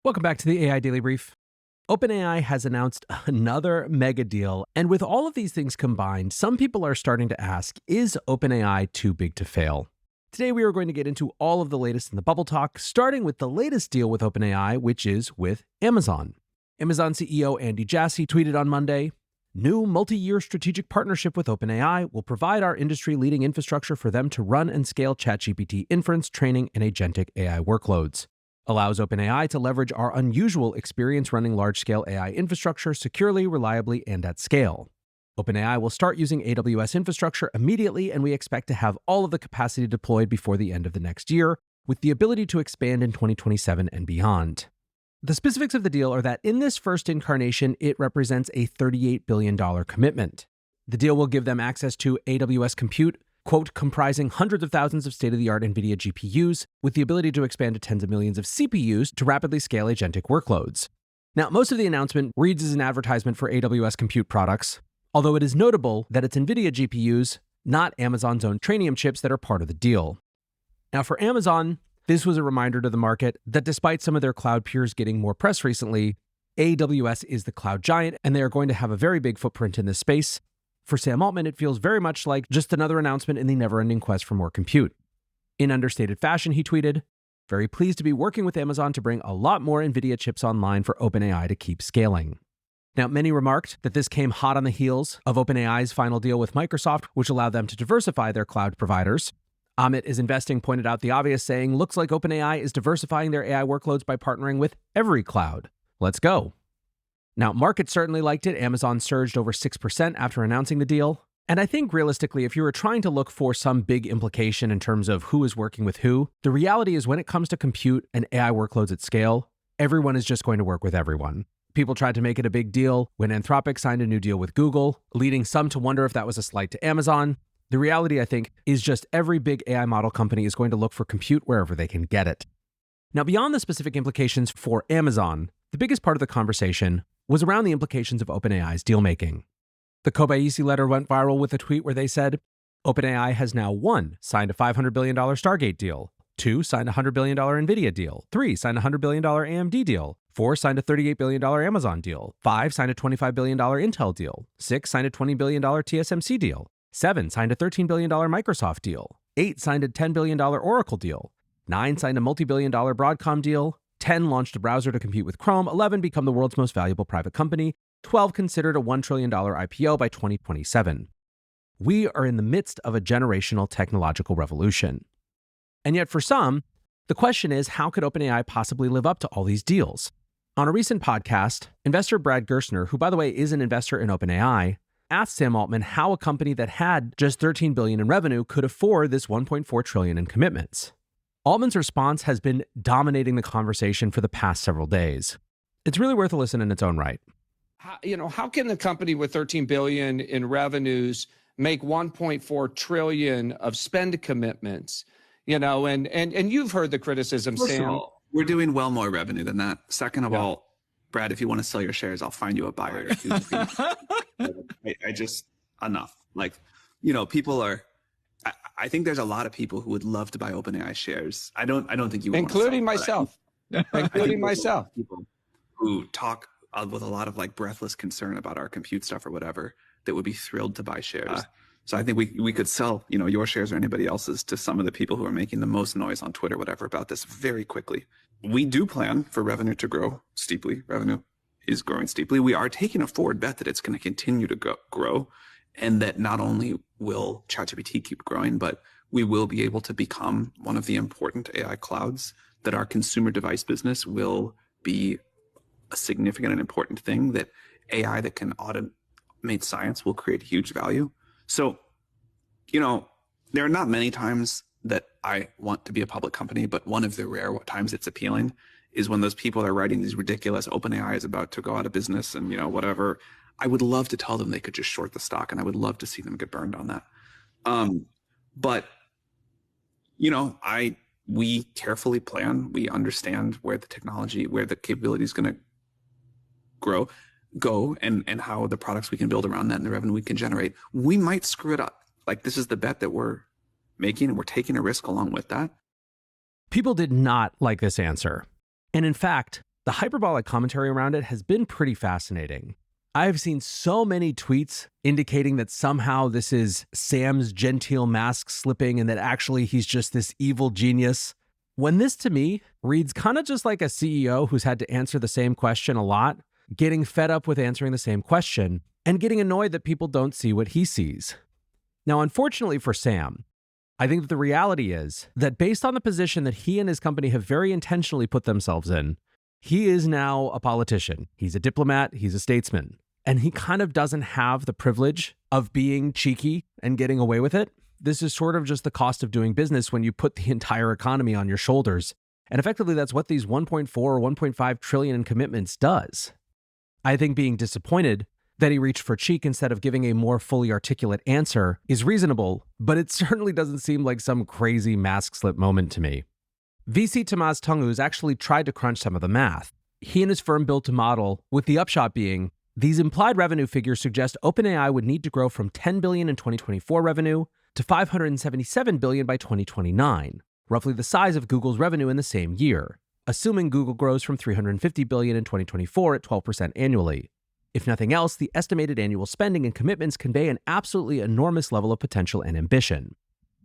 Welcome back to the AI Daily Brief. OpenAI has announced another mega deal, and with all of these things combined, some people are starting to ask, is OpenAI too big to fail? Today, we are going to get into all of the latest in the bubble talk, starting with the latest deal with OpenAI, which is with Amazon. Amazon CEO Andy Jassy tweeted on Monday, "New multi-year strategic partnership with OpenAI will provide our industry-leading infrastructure for them to run and scale ChatGPT inference, training, and agentic AI workloads. Allows OpenAI to leverage our unusual experience running large-scale AI infrastructure securely, reliably, and at scale. OpenAI will start using AWS infrastructure immediately, and we expect to have all of the capacity deployed before the end of the next year, with the ability to expand in 2027 and beyond." The specifics of the deal are that in this first incarnation, it represents a $38 billion commitment. The deal will give them access to AWS compute, quote, comprising hundreds of thousands of state-of-the-art NVIDIA GPUs, with the ability to expand to tens of millions of CPUs to rapidly scale agentic workloads. Now, most of the announcement reads as an advertisement for AWS compute products, although it is notable that it's NVIDIA GPUs, not Amazon's own Trainium chips, that are part of the deal. Now, for Amazon, this was a reminder to the market that despite some of their cloud peers getting more press recently, AWS is the cloud giant, and they are going to have a very big footprint in this space. For Sam Altman, it feels very much like just another announcement in the never-ending quest for more compute. In understated fashion, he tweeted, "Very pleased to be working with Amazon to bring a lot more NVIDIA chips online for OpenAI to keep scaling." Now, many remarked that this came hot on the heels of OpenAI's final deal with Microsoft, which allowed them to diversify their cloud providers. Amit is Investing pointed out the obvious, saying, "Looks like OpenAI is diversifying their AI workloads by partnering with every cloud. Let's go." Now, markets certainly liked it. Amazon surged over 6% after announcing the deal. And I think realistically, if you were trying to look for some big implication in terms of who is working with who, the reality is when it comes to compute and AI workloads at scale, everyone is just going to work with everyone. People tried to make it a big deal when Anthropic signed a new deal with Google, leading some to wonder if that was a slight to Amazon. The reality, I think, is just every big AI model company is going to look for compute wherever they can get it. Now, beyond the specific implications for Amazon, the biggest part of the conversation was around the implications of OpenAI's deal-making. The Kobayashi letter went viral with a tweet where they said, OpenAI has now 1. Signed a $500 billion Stargate deal, 2. Signed a $100 billion NVIDIA deal, 3. Signed a $100 billion AMD deal, 4. Signed a $38 billion Amazon deal, 5. Signed a $25 billion Intel deal, 6. Signed a $20 billion TSMC deal, 7. Signed a $13 billion Microsoft deal, 8. Signed a $10 billion Oracle deal, 9. Signed a multi-billion dollar Broadcom deal, 10. Launched a browser to compete with Chrome, 11. Become the world's most valuable private company, 12. Considered a $1 trillion IPO by 2027. We are in the midst of a generational technological revolution. And yet for some, the question is, how could OpenAI possibly live up to all these deals? On a recent podcast, investor Brad Gerstner, who by the way is an investor in OpenAI, asked Sam Altman how a company that had just $13 billion in revenue could afford this $1.4 trillion in commitments. Altman's response has been dominating the conversation for the past several days. It's really worth a listen in its own right. How can the company with 13 billion in revenues make 1.4 trillion of spend commitments? And you've heard the criticism, First Sam. of all, we're doing well more revenue than that. Second of all, Brad, if you want to sell your shares, I'll find you a buyer. I just enough. People are. I think there's a lot of people who would love to buy OpenAI shares. I don't think you would, including myself. Including myself. People who talk with a lot of breathless concern about our compute stuff or whatever that would be thrilled to buy shares. So I think we could sell your shares or anybody else's to some of the people who are making the most noise on Twitter, whatever, about this very quickly. We do plan for revenue to grow steeply. Revenue is growing steeply. We are taking a forward bet that it's going to continue to grow, and that not only will ChatGPT keep growing, but we will be able to become one of the important AI clouds, that our consumer device business will be a significant and important thing, that AI that can automate science will create huge value. So, there are not many times that I want to be a public company, but one of the rare times it's appealing is when those people are writing these ridiculous OpenAI is about to go out of business and, whatever. I would love to tell them they could just short the stock, and I would love to see them get burned on that. But we carefully plan. We understand where the technology, where the capability is going to go, and how the products we can build around that and the revenue we can generate. We might screw it up. This is the bet that we're making, and we're taking a risk along with that. People did not like this answer. And in fact, the hyperbolic commentary around it has been pretty fascinating. I've seen so many tweets indicating that somehow this is Sam's genteel mask slipping and that actually he's just this evil genius. When this to me reads kind of just like a CEO who's had to answer the same question a lot, getting fed up with answering the same question, and getting annoyed that people don't see what he sees. Now, unfortunately for Sam, I think that the reality is that based on the position that he and his company have very intentionally put themselves in, he is now a politician. He's a diplomat, he's a statesman, and he kind of doesn't have the privilege of being cheeky and getting away with it. This is sort of just the cost of doing business when you put the entire economy on your shoulders. And effectively, that's what these 1.4 or 1.5 trillion in commitments does. I think being disappointed that he reached for cheek instead of giving a more fully articulate answer is reasonable, but it certainly doesn't seem like some crazy mask slip moment to me. VC Tamaz Tungu's actually tried to crunch some of the math. He and his firm built a model with the upshot being, these implied revenue figures suggest OpenAI would need to grow from $10 billion in 2024 revenue to $577 billion by 2029, roughly the size of Google's revenue in the same year, assuming Google grows from $350 billion in 2024 at 12% annually. If nothing else, the estimated annual spending and commitments convey an absolutely enormous level of potential and ambition.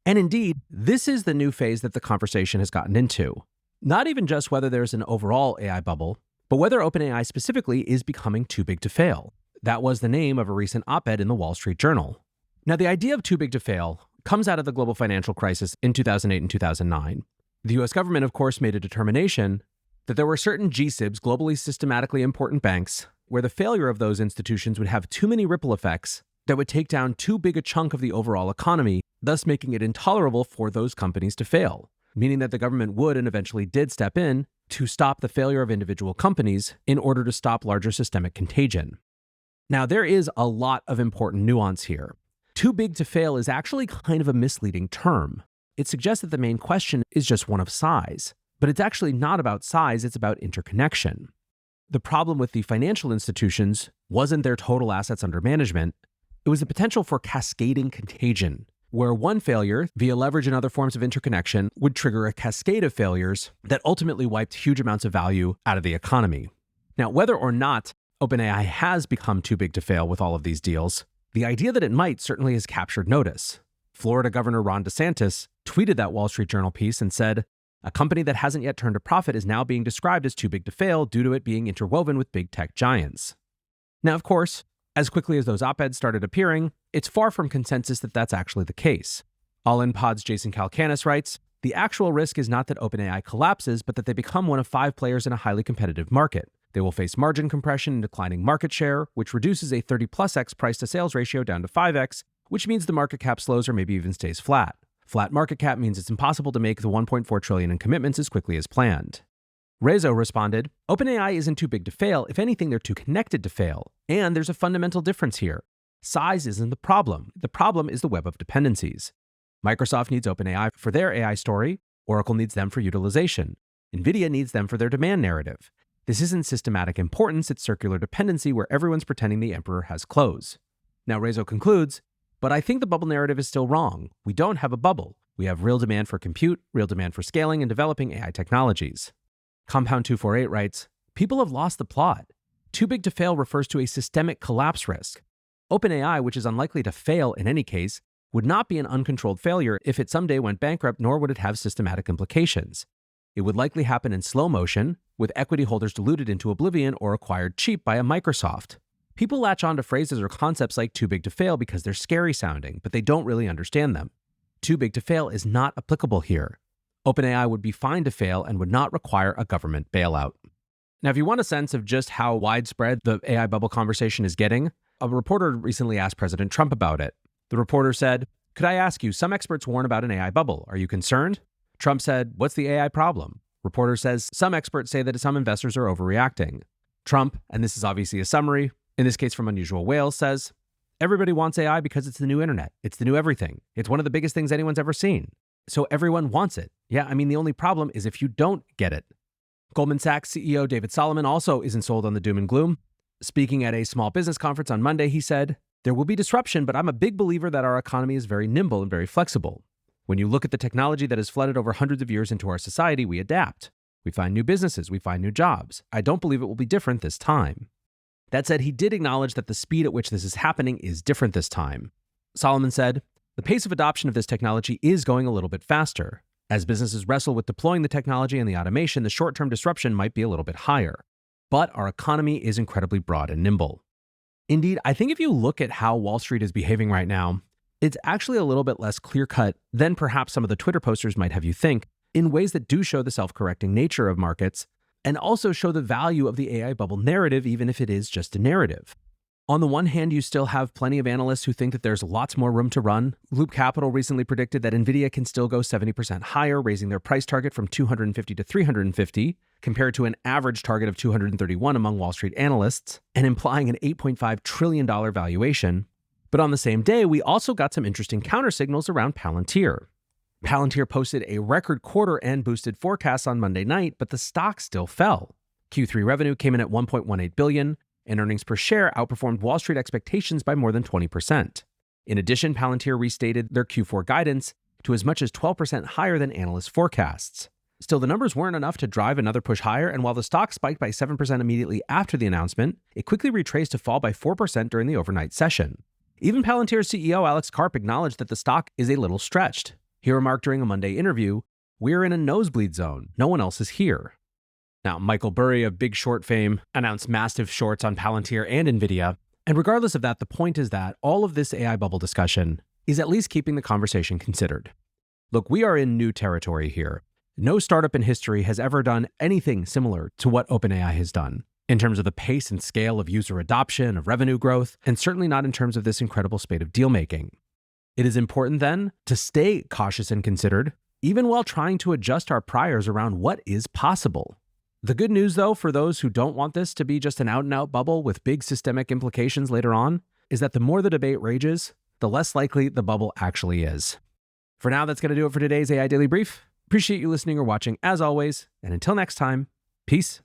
And indeed, this is the new phase that the conversation has gotten into. Not even just whether there's an overall AI bubble, but whether OpenAI specifically is becoming too big to fail. That was the name of a recent op-ed in the Wall Street Journal. Now, the idea of too big to fail comes out of the global financial crisis in 2008 and 2009. The US government, of course, made a determination that there were certain GSIBs, globally systematically important banks, where the failure of those institutions would have too many ripple effects that would take down too big a chunk of the overall economy, thus making it intolerable for those companies to fail, meaning that the government would and eventually did step in to stop the failure of individual companies in order to stop larger systemic contagion. Now, there is a lot of important nuance here. Too big to fail is actually kind of a misleading term. It suggests that the main question is just one of size, but it's actually not about size, it's about interconnection. The problem with the financial institutions wasn't their total assets under management, it was the potential for cascading contagion, where one failure, via leverage and other forms of interconnection, would trigger a cascade of failures that ultimately wiped huge amounts of value out of the economy. Now, whether or not OpenAI has become too big to fail with all of these deals, the idea that it might certainly has captured notice. Florida Governor Ron DeSantis tweeted that Wall Street Journal piece and said, "A company that hasn't yet turned a profit is now being described as too big to fail due to it being interwoven with big tech giants." Now, of course, as quickly as those op-eds started appearing, it's far from consensus that that's actually the case. All In Pod's Jason Calacanis writes, "The actual risk is not that OpenAI collapses, but that they become one of 5 players in a highly competitive market. They will face margin compression and declining market share, which reduces a 30+x price-to-sales ratio down to 5x, which means the market cap slows or maybe even stays flat. Flat market cap means it's impossible to make the 1.4 trillion in commitments as quickly as planned." Rezo responded, "OpenAI isn't too big to fail. If anything, they're too connected to fail. And there's a fundamental difference here. Size isn't the problem. The problem is the web of dependencies. Microsoft needs OpenAI for their AI story. Oracle needs them for utilization. NVIDIA needs them for their demand narrative. This isn't systematic importance, it's circular dependency where everyone's pretending the emperor has clothes." Now, Rezo concludes, "But I think the bubble narrative is still wrong. We don't have a bubble. We have real demand for compute, real demand for scaling and developing AI technologies." Compound 248 writes, "People have lost the plot. Too big to fail refers to a systemic collapse risk. OpenAI, which is unlikely to fail in any case, would not be an uncontrolled failure if it someday went bankrupt, nor would it have systematic implications. It would likely happen in slow motion, with equity holders diluted into oblivion or acquired cheap by a Microsoft. People latch on to phrases or concepts like too big to fail because they're scary sounding, but they don't really understand them. Too big to fail is not applicable here. OpenAI would be fine to fail and would not require a government bailout." Now, if you want a sense of just how widespread the AI bubble conversation is getting, a reporter recently asked President Trump about it. The reporter said, "Could I ask you, some experts warn about an AI bubble. Are you concerned?" Trump said, "What's the AI problem?" Reporter says, "Some experts say that some investors are overreacting." Trump, and this is obviously a summary, in this case from Unusual Whales, says, "Everybody wants AI because it's the new internet. It's the new everything. It's one of the biggest things anyone's ever seen. So everyone wants it. Yeah, I mean, the only problem is if you don't get it." Goldman Sachs CEO David Solomon also isn't sold on the doom and gloom. Speaking at a small business conference on Monday, he said, "There will be disruption, but I'm a big believer that our economy is very nimble and very flexible. When you look at the technology that has flooded over hundreds of years into our society, we adapt. We find new businesses, we find new jobs. I don't believe it will be different this time. That said, he did acknowledge that the speed at which this is happening is different this time. Solomon said, "The pace of adoption of this technology is going a little bit faster. As businesses wrestle with deploying the technology and the automation, the short-term disruption might be a little bit higher. But our economy is incredibly broad and nimble." Indeed, I think if you look at how Wall Street is behaving right now, it's actually a little bit less clear-cut than perhaps some of the Twitter posters might have you think, in ways that do show the self-correcting nature of markets and also show the value of the AI bubble narrative, even if it is just a narrative. On the one hand, you still have plenty of analysts who think that there's lots more room to run. Loop Capital recently predicted that NVIDIA can still go 70% higher, raising their price target from 250 to 350, compared to an average target of 231 among Wall Street analysts, and implying an $8.5 trillion valuation. But on the same day, we also got some interesting countersignals around Palantir. Palantir posted a record quarter and boosted forecasts on Monday night, but the stock still fell. Q3 revenue came in at $1.18 billion, and earnings per share outperformed Wall Street expectations by more than 20%. In addition, Palantir restated their Q4 guidance to as much as 12% higher than analyst forecasts. Still, the numbers weren't enough to drive another push higher, and while the stock spiked by 7% immediately after the announcement, it quickly retraced to fall by 4% during the overnight session. Even Palantir's CEO Alex Karp acknowledged that the stock is a little stretched. He remarked during a Monday interview, "We're in a nosebleed zone. No one else is here." Now, Michael Burry of Big Short fame announced massive shorts on Palantir and NVIDIA. And regardless of that, the point is that all of this AI bubble discussion is at least keeping the conversation considered. Look, we are in new territory here. No startup in history has ever done anything similar to what OpenAI has done, in terms of the pace and scale of user adoption, of revenue growth, and certainly not in terms of this incredible spate of deal-making. It is important then to stay cautious and considered, even while trying to adjust our priors around what is possible. The good news, though, for those who don't want this to be just an out-and-out bubble with big systemic implications later on, is that the more the debate rages, the less likely the bubble actually is. For now, that's going to do it for today's AI Daily Brief. Appreciate you listening or watching as always, and until next time, peace.